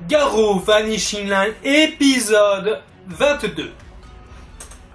Garou Vanishing Line épisode 22.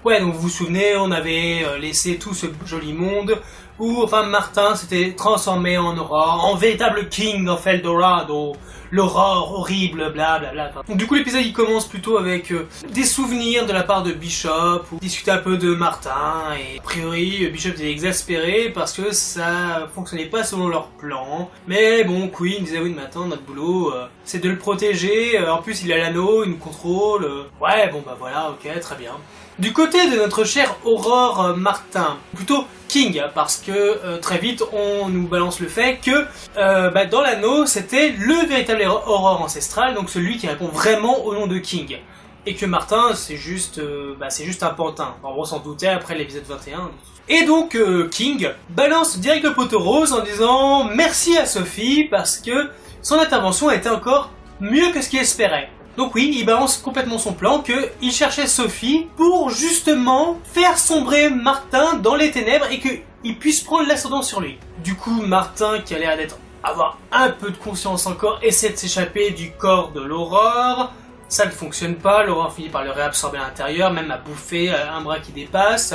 Ouais, donc vous vous souvenez, on avait laissé tout ce joli monde où, enfin, Martin s'était transformé en aurore, en véritable King of Eldorado, l'aurore horrible, blablabla. Donc du coup, l'épisode il commence plutôt avec des souvenirs de la part de Bishop, où discuter un peu de Martin, et a priori, Bishop était exaspéré parce que ça fonctionnait pas selon leur plan. Mais bon, Queen disait oui, mais attends, notre boulot, c'est de le protéger, en plus il a l'anneau, il nous contrôle, ouais, bon bah voilà, ok, très bien. Du côté de notre chère Aurore Martin, plutôt King, parce que très vite on nous balance le fait que dans l'anneau c'était le véritable Aurore ancestral, donc celui qui répond vraiment au nom de King. Et que Martin c'est juste un pantin, en gros on s'en doutait après l'épisode 21. Et donc King balance direct le poteau rose en disant merci à Sophie parce que son intervention a été encore mieux que ce qu'il espérait. Donc oui, il balance complètement son plan qu'il cherchait Sophie pour justement faire sombrer Martin dans les ténèbres et qu'il puisse prendre l'ascendant sur lui. Du coup, Martin, qui a l'air avoir un peu de conscience encore, essaie de s'échapper du corps de l'Aurore. Ça ne fonctionne pas, l'Aurore finit par le réabsorber à l'intérieur, même à bouffer un bras qui dépasse.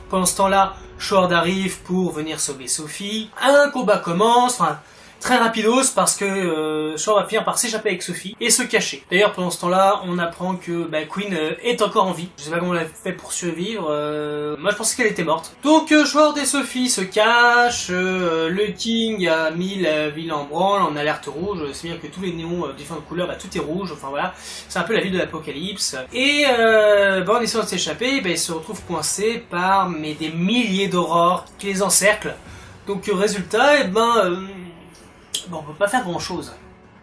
Pendant ce temps-là, Sword arrive pour venir sauver Sophie. Un combat commence, très rapidos parce que Sword va finir par s'échapper avec Sophie et se cacher. D'ailleurs pendant ce temps-là on apprend que Queen est encore en vie. Je sais pas comment elle a fait pour survivre, moi je pensais qu'elle était morte. Donc Sword et Sophie se cachent, le King a mis la ville en branle, en alerte rouge, c'est bien que tous les néons différentes couleurs, tout est rouge, enfin voilà, c'est un peu la ville de l'apocalypse. Et en essayant de s'échapper, il se retrouve coincé par des milliers d'aurores qui les encerclent. Donc résultat, on peut pas faire grand chose.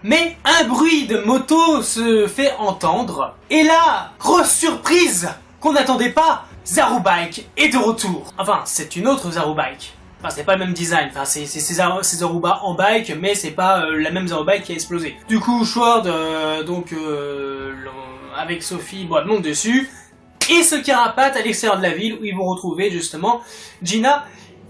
Mais un bruit de moto se fait entendre. Et là, grosse surprise qu'on n'attendait pas, Zarubike est de retour. Enfin, c'est une autre Zarubike. Enfin, c'est pas le même design. Enfin, c'est Zaruba en bike, mais c'est pas la même Zarubike qui a explosé. Du coup, Sword, avec Sophie, monte dessus et se carapate à l'extérieur de la ville où ils vont retrouver justement Gina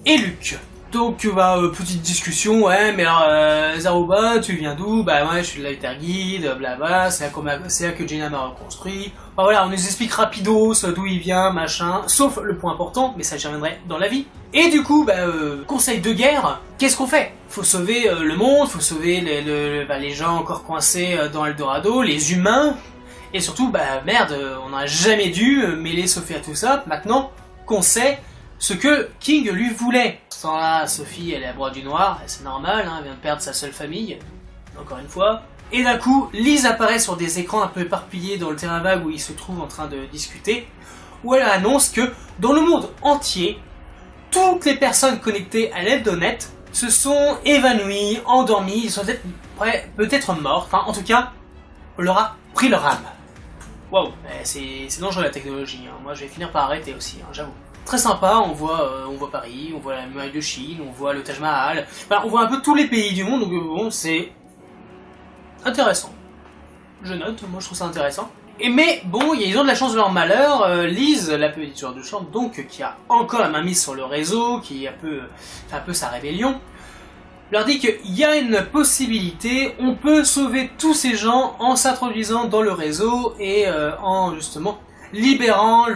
et Luke. Donc petite discussion, ouais, mais alors Zaruba, tu viens d'où? Bah ouais, je suis de l'Alter Guide, blabla, c'est là que Gina m'a reconstruit. Enfin voilà, on nous explique rapidos d'où il vient, machin, sauf le point important, mais ça j'y reviendrai dans la vie. Et du coup, conseil de guerre, qu'est-ce qu'on fait? Faut sauver le monde, faut sauver les gens encore coincés dans Eldorado, les humains, et surtout, merde, on n'a jamais dû mêler Sophie à tout ça, maintenant qu'on sait ce que King lui voulait. Sans là, Sophie, elle est à bras du noir, c'est normal, elle vient de perdre sa seule famille, encore une fois. Et d'un coup, Liz apparaît sur des écrans un peu éparpillés dans le terrain vague où ils se trouvent en train de discuter, où elle annonce que dans le monde entier, toutes les personnes connectées à l'Eldonet se sont évanouies, endormies, ils sont peut-être mortes, enfin en tout cas, on leur a pris leur âme. Waouh, c'est dangereux la technologie, moi je vais finir par arrêter aussi, j'avoue. Très sympa, on voit Paris, on voit la muraille de Chine, on voit le Taj Mahal, on voit un peu tous les pays du monde, donc bon, c'est intéressant. Je note, moi je trouve ça intéressant. Mais bon, ils ont de la chance de leur malheur, Liz, la petite joueur de champ, donc qui a encore la main mise sur le réseau, qui fait un peu sa rébellion, leur dit qu'il y a une possibilité, on peut sauver tous ces gens en s'introduisant dans le réseau et en justement libérant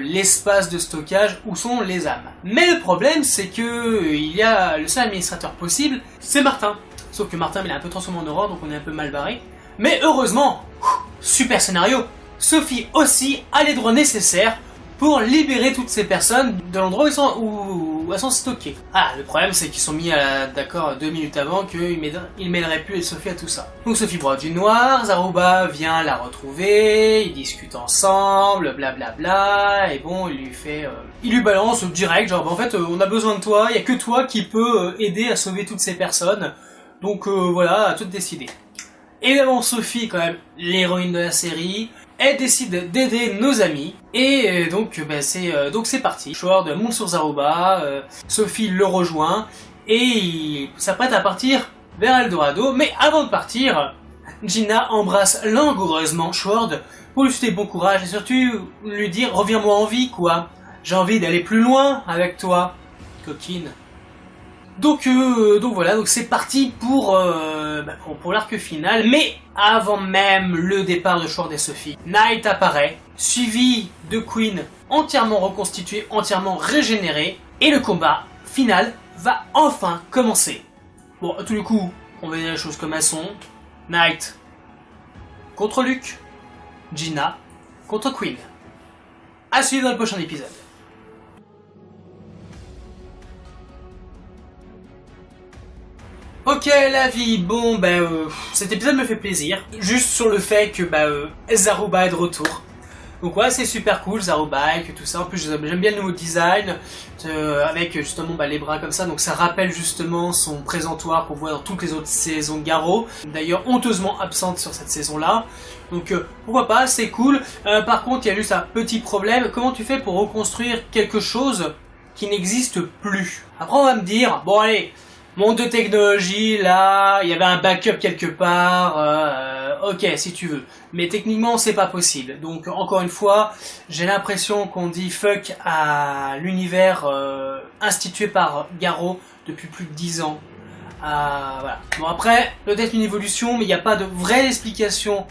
l'espace de stockage où sont les âmes. Mais le problème c'est que il y a le seul administrateur possible, c'est Martin. Sauf que Martin il est un peu transformé en aurore, donc on est un peu mal barré. Mais heureusement, super scénario, Sophie aussi a les droits nécessaires pour libérer toutes ces personnes de l'endroit où elles sont stockées. Ah, le problème c'est qu'ils sont mis d'accord 2 minutes avant qu'ils mêleraient plus Sophie à tout ça. Donc Sophie broie du noir, Zaruba vient la retrouver, ils discutent ensemble, blablabla, et bon, il lui balance direct, genre en fait on a besoin de toi, il y a que toi qui peux aider à sauver toutes ces personnes, donc voilà, à toi de décider. Évidemment Sophie, quand même l'héroïne de la série, elle décide d'aider nos amis, et donc c'est parti. Sword monte sur Zaruba, Sophie le rejoint, et il s'apprête à partir vers Eldorado, mais avant de partir, Gina embrasse langoureusement Sword pour lui souhaiter bon courage, et surtout lui dire « Reviens-moi en vie, quoi, j'ai envie d'aller plus loin avec toi, coquine. » Donc voilà, donc c'est parti pour l'arc final. Mais avant même le départ de Sword et Sophie, Knight apparaît, suivi de Queen entièrement reconstituée, entièrement régénérée, et le combat final va enfin commencer. Bon, à tous les coups, on va dire les choses comme elles sont. Knight contre Luke, Gina contre Queen. À suivre dans le prochain épisode. Ok la vie, bon cet épisode me fait plaisir, juste sur le fait que Zaruba est de retour. Donc ouais, c'est super cool, Zaruba, tout ça. En plus j'aime bien le nouveau design, avec justement les bras comme ça, donc ça rappelle justement son présentoir qu'on voit dans toutes les autres saisons de Garou. D'ailleurs honteusement absente sur cette saison-là. Donc pourquoi pas, c'est cool. Par contre il y a juste un petit problème, comment tu fais pour reconstruire quelque chose qui n'existe plus? Après on va me dire, bon allez, monde de technologie, là, il y avait un backup quelque part, ok, si tu veux. Mais techniquement, c'est pas possible. Donc, encore une fois, j'ai l'impression qu'on dit fuck à l'univers institué par Garou depuis plus de 10 ans. Voilà. Bon, après, peut-être une évolution, mais il n'y a pas de vraie explication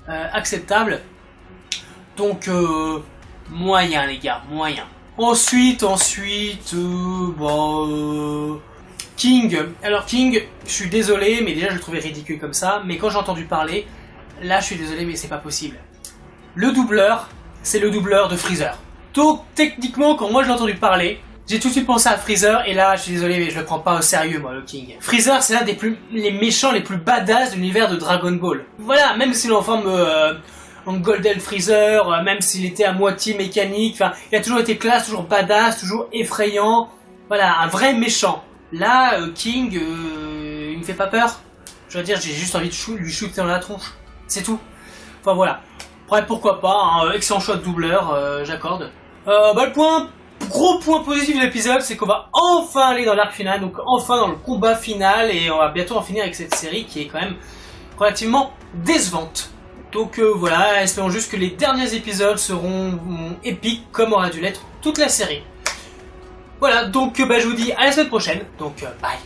acceptable. Donc, moyen, les gars, moyen. Ensuite, King, alors King, je suis désolé, mais déjà je le trouvais ridicule comme ça, mais quand j'ai entendu parler, là je suis désolé, mais c'est pas possible. Le doubleur, c'est le doubleur de Freezer. Donc techniquement, quand moi j'ai entendu parler, j'ai tout de suite pensé à Freezer, et là je suis désolé, mais je le prends pas au sérieux moi, le King. Freezer, c'est l'un des les méchants les plus badass de l'univers de Dragon Ball. Voilà, même s'il est en forme en Golden Freezer, même s'il était à moitié mécanique, enfin, il a toujours été classe, toujours badass, toujours effrayant. Voilà, un vrai méchant. Là, King, il me fait pas peur. Je veux dire, j'ai juste envie de lui shooter dans la tronche. C'est tout. Enfin voilà. Après, pourquoi pas, hein, excellent choix de doubleur, j'accorde. Le gros point positif de l'épisode, c'est qu'on va enfin aller dans l'arc final, donc enfin dans le combat final, et on va bientôt en finir avec cette série qui est quand même relativement décevante. Donc voilà, espérons juste que les derniers épisodes seront épiques comme aura dû l'être toute la série. Voilà, donc je vous dis à la semaine prochaine, donc bye.